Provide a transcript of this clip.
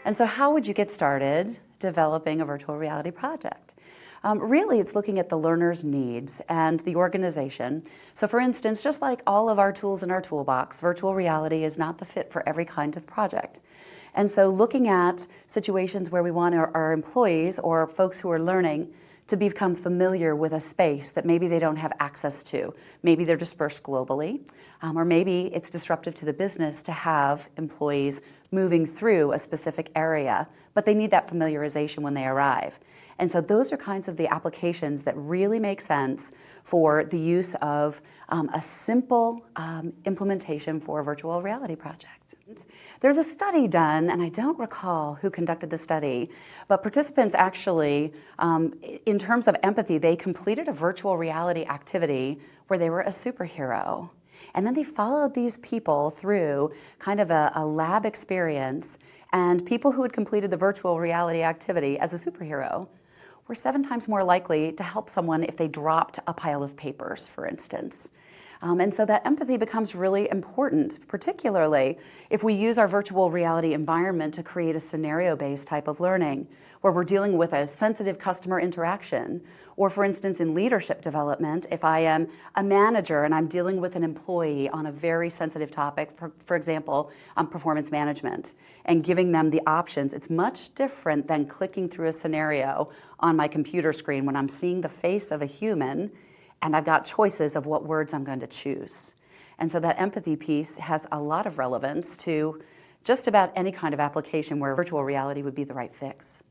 And so how would you get started developing a virtual reality project? Really, it's looking at the learner's needs and the organization. So for instance, just like all of our tools in our toolbox, virtual reality is not the fit for every kind of project. And so looking at situations where we want our employees or folks who are learning to become familiar with a space that maybe they don't have access to. Maybe they're dispersed globally, or maybe it's disruptive to the business to have employees moving through a specific area, but they need that familiarization when they arrive. And so those are kinds of the applications that really make sense for the use of a simple implementation for a virtual reality project. There's a study done, and I don't recall who conducted the study, but participants actually, in terms of empathy, they completed a virtual reality activity where they were a superhero. And then they followed these people through kind of a lab experience, and people who had completed the virtual reality activity as a superhero were 7 times more likely to help someone if they dropped a pile of papers, for instance. And so that empathy becomes really important, particularly if we use our virtual reality environment to create a scenario-based type of learning, where we're dealing with a sensitive customer interaction, or for instance in leadership development, if I am a manager and I'm dealing with an employee on a very sensitive topic, for example, performance management, and giving them the options, it's much different than clicking through a scenario on my computer screen when I'm seeing the face of a human and I've got choices of what words I'm going to choose. And so that empathy piece has a lot of relevance to just about any kind of application where virtual reality would be the right fix.